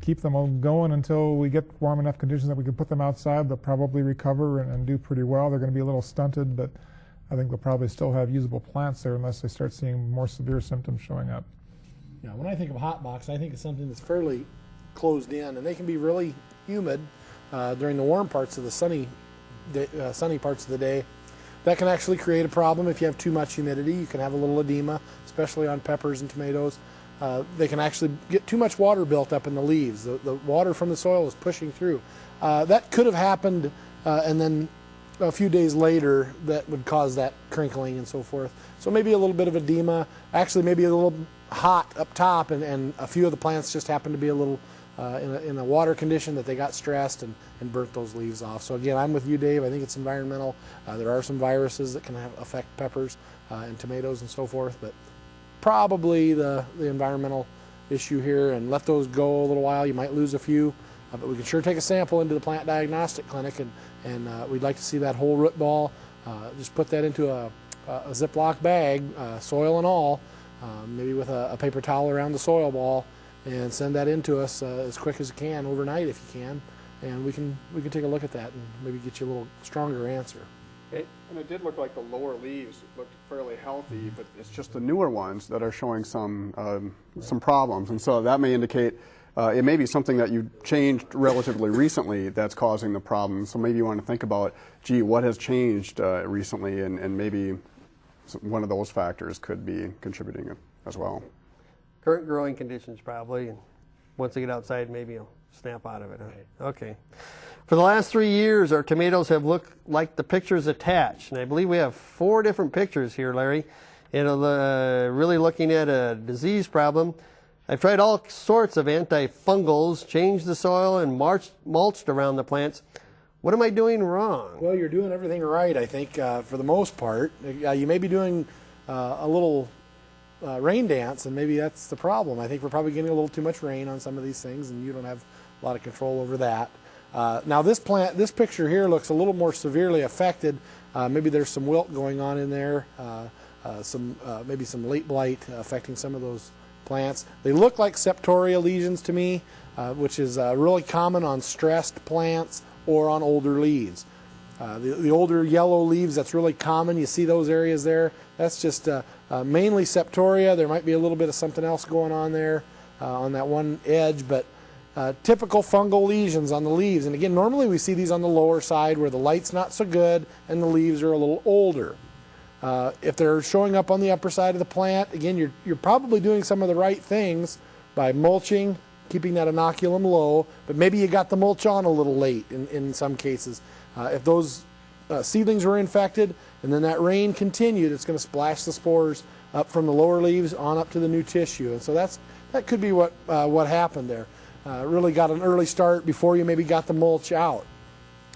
keep them going until we get warm enough conditions that we can put them outside, they'll probably recover and do pretty well. They're going to be a little stunted, but I think they'll probably still have usable plants there unless they start seeing more severe symptoms showing up. Yeah, when I think of a hot box, I think of something that's fairly closed in, and they can be really humid during the warm parts of the sunny parts of the day. That can actually create a problem if you have too much humidity. You can have a little edema, especially on peppers and tomatoes. They can actually get too much water built up in the leaves. The water from the soil is pushing through. That could have happened, and then a few days later that would cause that crinkling and so forth. So maybe a little bit of edema, actually maybe a little hot up top, and a few of the plants just happen to be a little in a water condition that they got stressed and burnt those leaves off. So again, I'm with you, Dave. I think it's environmental. There are some viruses that can affect peppers and tomatoes and so forth, but probably the environmental issue here, and let those go a little while. You might lose a few, but we can sure take a sample into the plant diagnostic clinic, and we'd like to see that whole root ball. Just put that into a Ziploc bag, soil and all, maybe with a paper towel around the soil ball, and send that in to us as quick as you can overnight if you can, and we can take a look at that and maybe get you a little stronger answer. And it did look like the lower leaves looked fairly healthy, but it's just the newer ones that are showing some problems, and so that may indicate it may be something that you changed relatively recently that's causing the problem. So maybe you want to think about, gee, what has changed recently, and maybe one of those factors could be contributing as well. Current growing conditions probably, and once they get outside, maybe you'll snap out of it. Huh? Okay. For the last 3 years, our tomatoes have looked like the pictures attached, and I believe we have 4 different pictures here, Larry, and really looking at a disease problem. I've tried all sorts of antifungals, changed the soil, and mulched around the plants. What am I doing wrong? Well, you're doing everything right, I think, for the most part. You may be doing a little rain dance, and maybe that's the problem. I think we're probably getting a little too much rain on some of these things, and you don't have a lot of control over that. Now this picture here looks a little more severely affected. Maybe there's some wilt going on in there, maybe some late blight affecting some of those plants. They look like septoria lesions to me, which is really common on stressed plants or on older leaves. The older yellow leaves, that's really common. You see those areas there. That's just mainly septoria. There might be a little bit of something else going on there on that one edge, but typical fungal lesions on the leaves. And again, normally we see these on the lower side where the light's not so good and the leaves are a little older. If they're showing up on the upper side of the plant, again, you're probably doing some of the right things by mulching, keeping that inoculum low, but maybe you got the mulch on a little late in some cases. If those seedlings were infected and then that rain continued, it's going to splash the spores up from the lower leaves on up to the new tissue. And so that could be what happened there. Really got an early start before you maybe got the mulch out.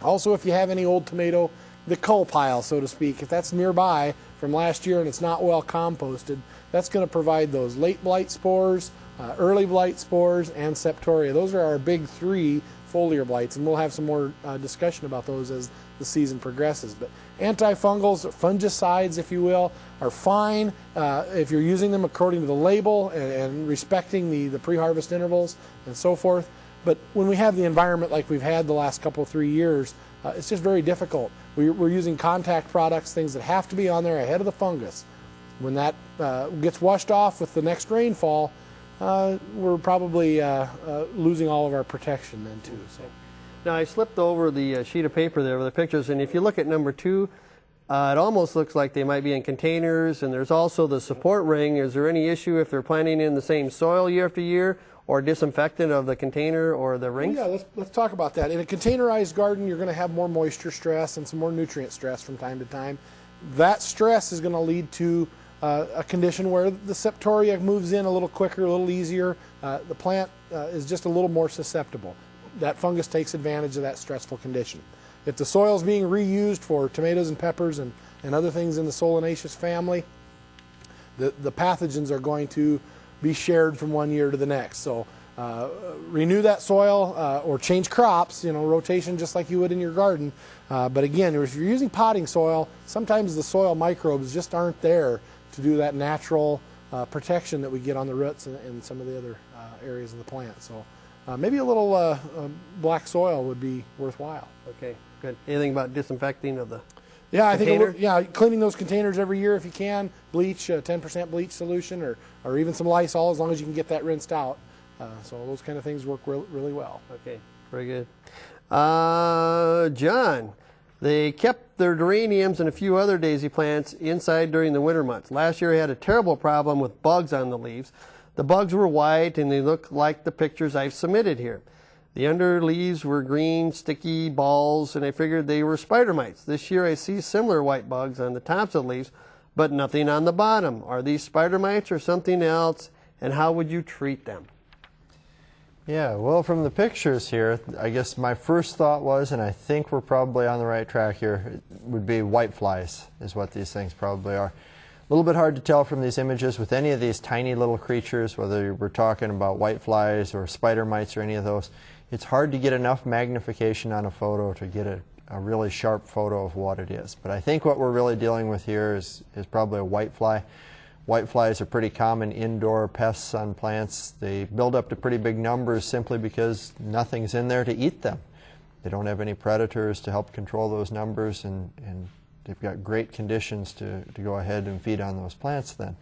Also, if you have any old tomato, the cull pile, so to speak, if that's nearby from last year and it's not well composted, that's going to provide those late blight spores, early blight spores, and septoria. Those are our big three foliar blights, and we'll have some more discussion about those as the season progresses. But antifungals, fungicides, if you will, are fine if you're using them according to the label and respecting the pre-harvest intervals and so forth. But when we have the environment like we've had the last couple, 3 years, it's just very difficult. We're using contact products, things that have to be on there ahead of the fungus. When that gets washed off with the next rainfall, we're probably losing all of our protection then too. So. Now I slipped over the sheet of paper there with the pictures, and if you look at number 2, it almost looks like they might be in containers, and there's also the support ring. Is there any issue if they're planting in the same soil year after year, or disinfectant of the container or the rings? Yeah, let's talk about that. In a containerized garden, you're going to have more moisture stress and some more nutrient stress from time to time. That stress is going to lead to a condition where the septoria moves in a little quicker, a little easier. The plant is just a little more susceptible. That fungus takes advantage of that stressful condition. If the soil is being reused for tomatoes and peppers and other things in the solanaceous family, the pathogens are going to be shared from one year to the next. So renew that soil or change crops, rotation just like you would in your garden. But again, if you're using potting soil, sometimes the soil microbes just aren't there to do that natural protection that we get on the roots and some of the other areas of the plant. So maybe a little black soil would be worthwhile. Okay, good. Anything about disinfecting of the I container? think cleaning those containers every year if you can. Bleach, 10% bleach solution, or even some Lysol, as long as you can get that rinsed out. So those kind of things work really well. Okay, very good. John, they kept their geraniums and a few other daisy plants inside during the winter months. Last year, I had a terrible problem with bugs on the leaves. The bugs were white, and they look like the pictures I've submitted here. The under leaves were green, sticky balls, and I figured they were spider mites. This year I see similar white bugs on the tops of the leaves, but nothing on the bottom. Are these spider mites or something else, and how would you treat them? Yeah, well, from the pictures here, I guess my first thought was, and I think we're probably on the right track here, would be white flies is what these things probably are. A little bit hard to tell from these images with any of these tiny little creatures, whether we're talking about white flies or spider mites or any of those. It's hard to get enough magnification on a photo to get a really sharp photo of what it is. But I think what we're really dealing with here is probably a white fly. White flies are pretty common indoor pests on plants. They build up to pretty big numbers simply because nothing's in there to eat them. They don't have any predators to help control those numbers, and they've got great conditions to go ahead and feed on those plants then.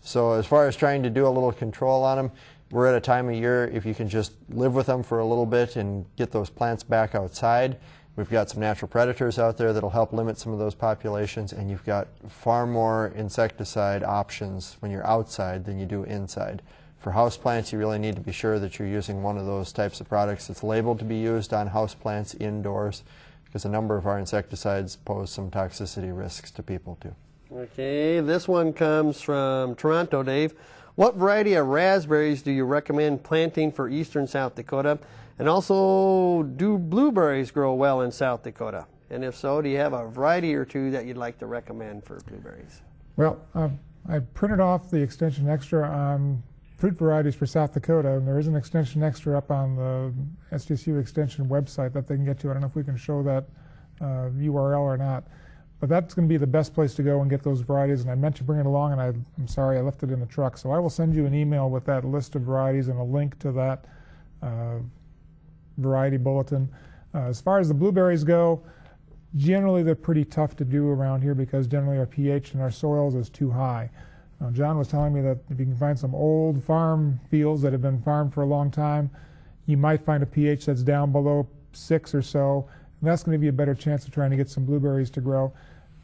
So as far as trying to do a little control on them, we're at a time of year if you can just live with them for a little bit and get those plants back outside. We've got some natural predators out there that'll help limit some of those populations, and you've got far more insecticide options when you're outside than you do inside. For houseplants, you really need to be sure that you're using one of those types of products that's labeled to be used on houseplants indoors, because a number of our insecticides pose some toxicity risks to people too. Okay, this one comes from Toronto, Dave. What variety of raspberries do you recommend planting for eastern South Dakota? And also, do blueberries grow well in South Dakota? And if so, do you have a variety or two that you'd like to recommend for blueberries? Well, I printed off the extension extra on fruit varieties for South Dakota, and there is an extension extra up on the SDSU extension website that they can get to. I don't know if we can show that URL or not, but that's going to be the best place to go and get those varieties, and I meant to bring it along, and I'm sorry I left it in the truck. So I will send you an email with that list of varieties and a link to that variety bulletin. As far as the blueberries go, generally they're pretty tough to do around here because generally our pH in our soils is too high. John was telling me that if you can find some old farm fields that have been farmed for a long time, you might find a pH that's down below 6 or so, and that's going to be a better chance of trying to get some blueberries to grow.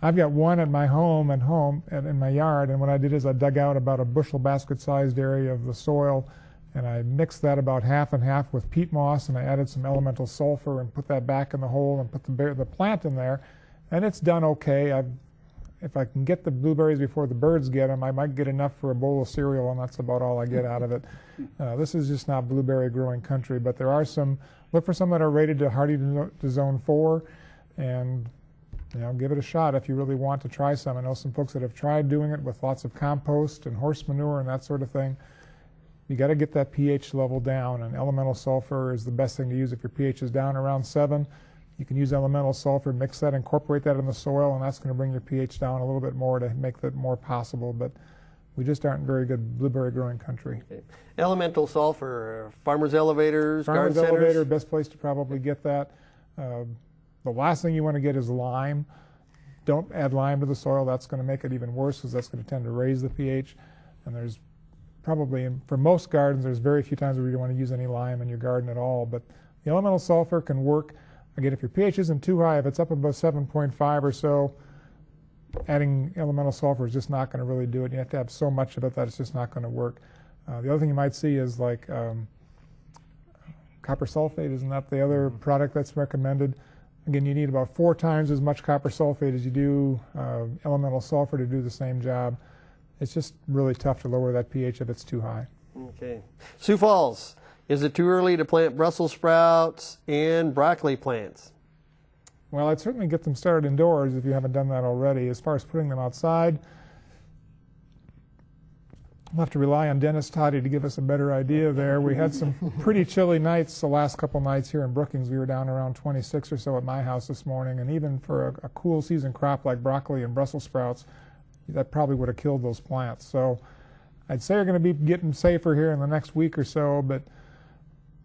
I've got one at my home in my yard, and what I did is I dug out about a bushel basket sized area of the soil, and I mixed that about half and half with peat moss, and I added some elemental sulfur and put that back in the hole and put the plant in there, and it's done okay. If I can get the blueberries before the birds get them, I might get enough for a bowl of cereal, and that's about all I get out of it. This is just not blueberry growing country, but there are some, look for some that are rated to hardy to zone 4, and give it a shot if you really want to try some. I know some folks that have tried doing it with lots of compost and horse manure and that sort of thing. You got to get that pH level down, and elemental sulfur is the best thing to use if your pH is down around 7. You can use elemental sulfur, mix that, incorporate that in the soil, and that's going to bring your pH down a little bit more to make that more possible. But we just aren't very good blueberry growing country. Okay. Elemental sulfur, farmers' elevators, garden farmers' centers? elevator, best place to probably get that. The last thing you want to get is lime. Don't add lime to the soil. That's going to make it even worse because that's going to tend to raise the pH. And there's probably, for most gardens, there's very few times where you don't want to use any lime in your garden at all. But the elemental sulfur can work. Again, if your pH isn't too high, if it's up above 7.5 or so, adding elemental sulfur is just not going to really do it. You have to have so much of it that it's just not going to work. The other thing you might see is like copper sulfate. Isn't that the other product that's recommended? Again, you need about 4 times as much copper sulfate as you do elemental sulfur to do the same job. It's just really tough to lower that pH if it's too high. Okay. Sioux Falls. Is it too early to plant Brussels sprouts and broccoli plants? Well, I'd certainly get them started indoors if you haven't done that already. As far as putting them outside, we'll have to rely on Dennis Toddy to give us a better idea there. We had some pretty chilly nights the last couple nights here in Brookings. We were down around 26 or so at my house this morning, and even for a cool season crop like broccoli and Brussels sprouts, that probably would have killed those plants. So I'd say you're going to be getting safer here in the next week or so, but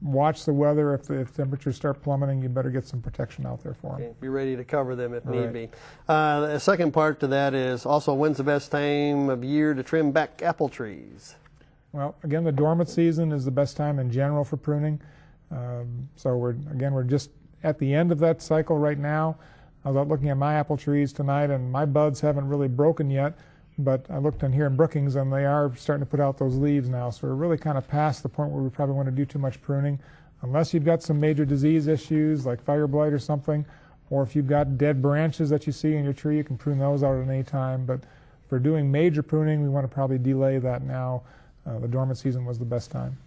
watch the weather. If temperatures start plummeting, you better get some protection out there for them. Okay. Be ready to cover them if need be. The second part to that is also, when's the best time of year to trim back apple trees? Well, again, the dormant season is the best time in general for pruning. So we're just at the end of that cycle right now. I was out looking at my apple trees tonight, and my buds haven't really broken yet. But I looked in here in Brookings, and they are starting to put out those leaves now. So we're really kind of past the point where we probably want to do too much pruning. Unless you've got some major disease issues like fire blight or something, or if you've got dead branches that you see in your tree, you can prune those out at any time. But for doing major pruning, we want to probably delay that now. The dormant season was the best time.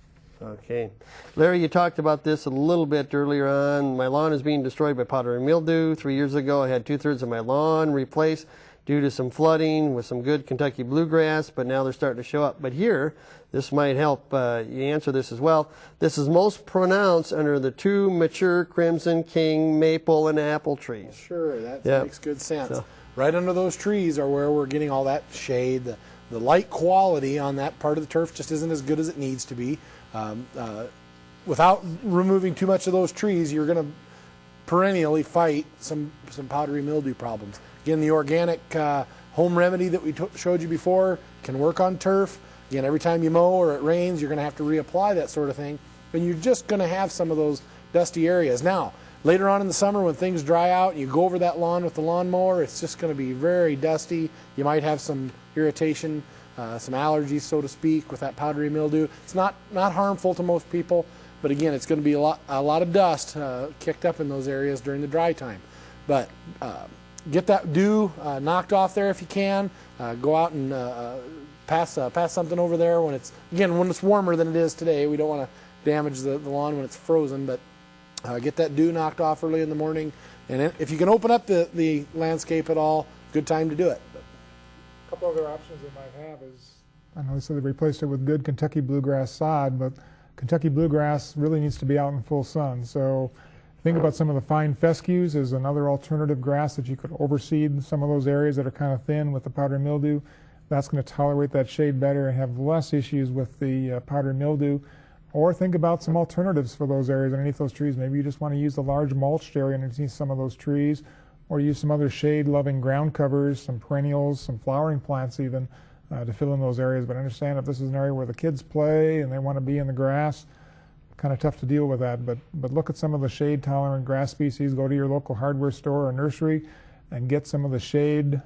Okay. Larry, you talked about this a little bit earlier on. My lawn is being destroyed by powdery mildew. 3 years ago, I had 2/3 of my lawn replaced due to some flooding with some good Kentucky bluegrass, but now they're starting to show up. But here, this might help you answer this as well. This is most pronounced under the 2 mature Crimson King maple and apple trees. Sure, that makes good sense. So, right under those trees are where we're getting all that shade. The light quality on that part of the turf just isn't as good as it needs to be. Without removing too much of those trees, you're going to perennially fight some powdery mildew problems. Again, the organic home remedy that we showed you before can work on turf. Again, every time you mow or it rains, you're going to have to reapply that sort of thing. And you're just going to have some of those dusty areas. Now, later on in the summer when things dry out and you go over that lawn with the lawnmower, it's just going to be very dusty. You might have some irritation, some allergies, so to speak, with that powdery mildew. It's not harmful to most people, but again, it's going to be a lot of dust kicked up in those areas during the dry time. But get that dew knocked off there if you can. Go out and pass something over there when it's warmer than it is today. We don't want to damage the lawn when it's frozen, but get that dew knocked off early in the morning. And if you can open up the landscape at all, good time to do it. couple other options they might have is, I know they said they replaced it with good Kentucky bluegrass sod, but Kentucky bluegrass really needs to be out in full sun. So think about some of the fine fescues as another alternative grass that you could overseed some of those areas that are kind of thin with the powdery mildew. That's going to tolerate that shade better and have less issues with the powdery mildew. Or think about some alternatives for those areas underneath those trees. Maybe you just want to use the large mulched area underneath some of those trees, or use some other shade-loving ground covers, some perennials, some flowering plants even, to fill in those areas. But understand if this is an area where the kids play and they want to be in the grass, kind of tough to deal with that. But look at some of the shade-tolerant grass species. Go to your local hardware store or nursery and get some of the shade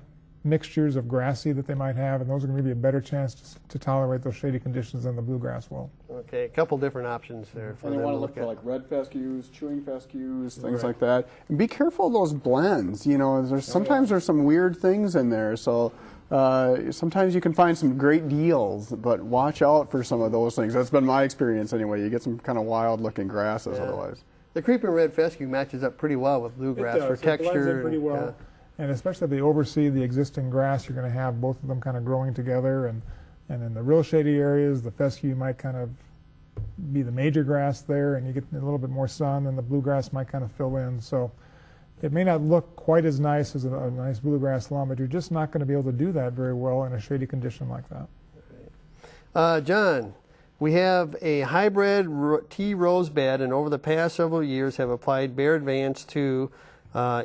mixtures of grassy that they might have, and those are going to give you a better chance to tolerate those shady conditions than the bluegrass will. Okay, a couple different options there. And they want to look for like red fescues, chewing fescues, things like that. And be careful of those blends. You know, sometimes there's some weird things in there. So sometimes you can find some great deals, but watch out for some of those things. That's been my experience anyway. You get some kind of wild-looking grasses otherwise. The creeping red fescue matches up pretty well with bluegrass for texture. It blends in pretty well. And especially if they oversee the existing grass, you're going to have both of them kind of growing together. And in the real shady areas, the fescue might kind of be the major grass there, and you get a little bit more sun, and the bluegrass might kind of fill in. So it may not look quite as nice as a nice bluegrass lawn, but you're just not going to be able to do that very well in a shady condition like that. John, we have a hybrid tea rose bed, and over the past several years have applied Bayer Advance to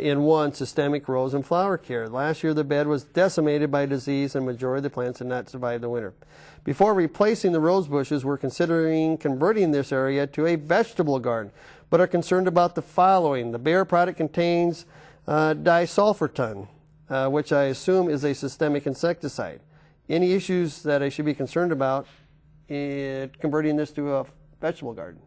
in one systemic rose and flower care. Last year the bed was decimated by disease and majority of the plants did not survive the winter. Before replacing the rose bushes, we're considering converting this area to a vegetable garden, but are concerned about the following. The Bayer product contains disulfiram, which I assume is a systemic insecticide. Any issues that I should be concerned about in converting this to a vegetable garden?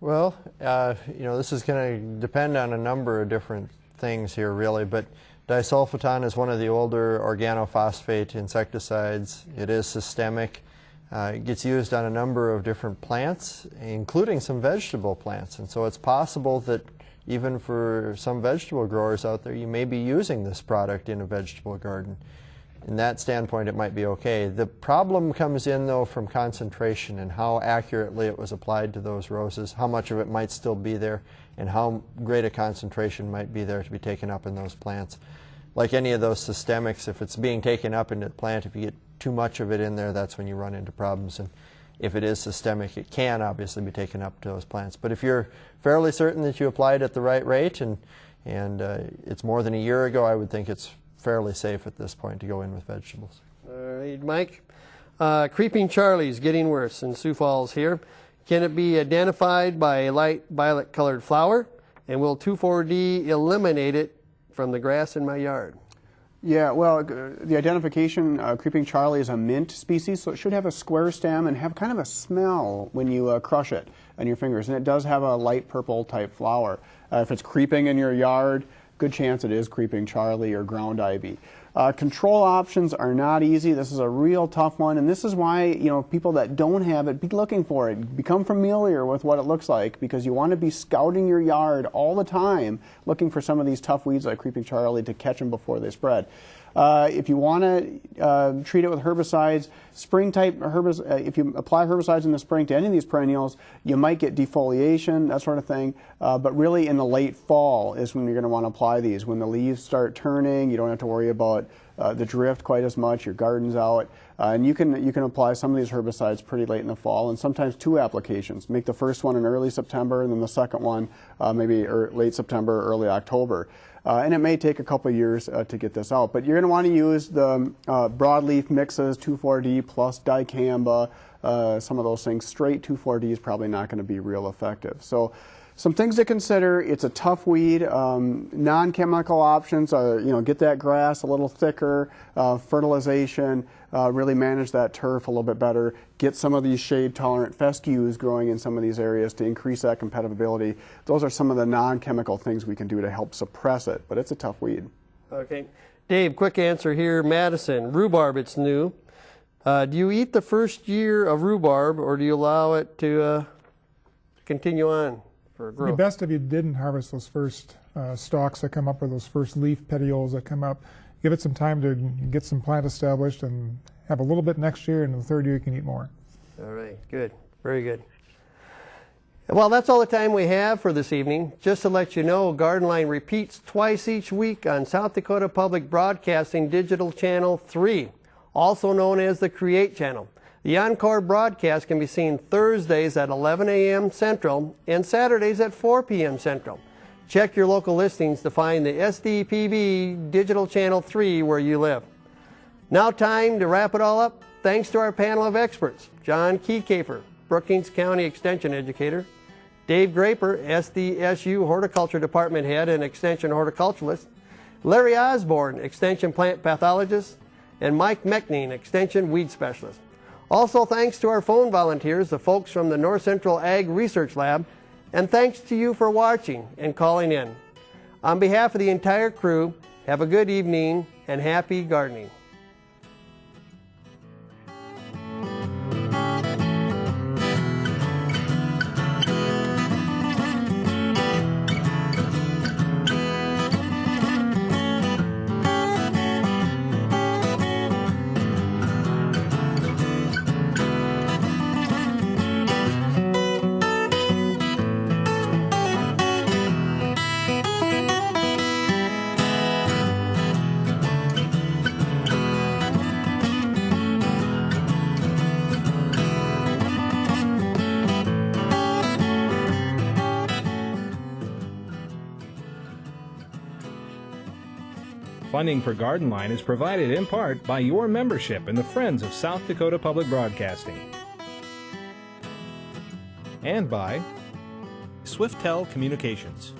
Well, you know, this is going to depend on a number of different things here, really, but disulfiram is one of the older organophosphate insecticides. It is systemic. It gets used on a number of different plants, including some vegetable plants, and so it's possible that even for some vegetable growers out there, you may be using this product in a vegetable garden. In that standpoint, it might be okay. The problem comes in, though, from concentration and how accurately it was applied to those roses, how much of it might still be there, and how great a concentration might be there to be taken up in those plants. Like any of those systemics, if it's being taken up into the plant, if you get too much of it in there, that's when you run into problems. And if it is systemic, it can obviously be taken up to those plants. But if you're fairly certain that you applied at the right rate and it's more than a year ago, I would think it's fairly safe at this point to go in with vegetables. All right, Mike. Creeping Charlie's getting worse in Sioux Falls here. Can it be identified by a light violet colored flower? And will 2,4-D eliminate it from the grass in my yard? Yeah, well, the identification, Creeping Charlie is a mint species, so it should have a square stem and have kind of a smell when you crush it on your fingers. And it does have a light purple type flower. If it's creeping in your yard, good chance it is Creeping Charlie or ground ivy. Control options are not easy. This is a real tough one, and this is why, you know, people that don't have it, be looking for it. Become familiar with what it looks like, because you want to be scouting your yard all the time, looking for some of these tough weeds like Creeping Charlie to catch them before they spread. If you want to treat it with herbicides, spring-type herbicides, if you apply herbicides in the spring to any of these perennials, you might get defoliation, that sort of thing. But really in the late fall is when you're going to want to apply these. When the leaves start turning, you don't have to worry about the drift quite as much, your garden's out. And you can apply some of these herbicides pretty late in the fall, and sometimes 2 applications. Make the first one in early September, and then the second one maybe late September, early October. And it may take a couple of years to get this out. But you're going to want to use the broadleaf mixes, 2,4-D plus dicamba, some of those things. Straight 2,4-D is probably not going to be real effective. So some things to consider. It's a tough weed. Non-chemical options are, you know, get that grass a little thicker, fertilization, really manage that turf a little bit better, get some of these shade-tolerant fescues growing in some of these areas to increase that compatibility. Those are some of the non-chemical things we can do to help suppress it, but it's a tough weed. Okay. Dave, quick answer here. Madison, rhubarb, it's new. Do you eat the first year of rhubarb, or do you allow it to continue on for growth? It'd be best if you didn't harvest those first stalks that come up, or those first leaf petioles that come up. give it some time to get some plant established and have a little bit next year, and in the third year you can eat more. All right, good, very good. Well, that's all the time we have for this evening. Just to let you know, Garden Line repeats twice each week on South Dakota Public Broadcasting Digital Channel 3, also known as the Create Channel. The encore broadcast can be seen Thursdays at 11 a.m. Central and Saturdays at 4 p.m. Central. Check your local listings to find the SDPB Digital Channel 3 where you live. Now time to wrap it all up. Thanks to our panel of experts, John Keycaper, Brookings County Extension Educator, Dave Graper, SDSU Horticulture Department Head and Extension Horticulturalist, Larry Osborne, Extension Plant Pathologist, and Mike Meckning, Extension Weed Specialist. Also thanks to our phone volunteers, the folks from the North Central Ag Research Lab, and thanks to you for watching and calling in. On behalf of the entire crew, have a good evening and happy gardening. Funding for Garden Line is provided in part by your membership in the Friends of South Dakota Public Broadcasting. And by Swiftel Communications.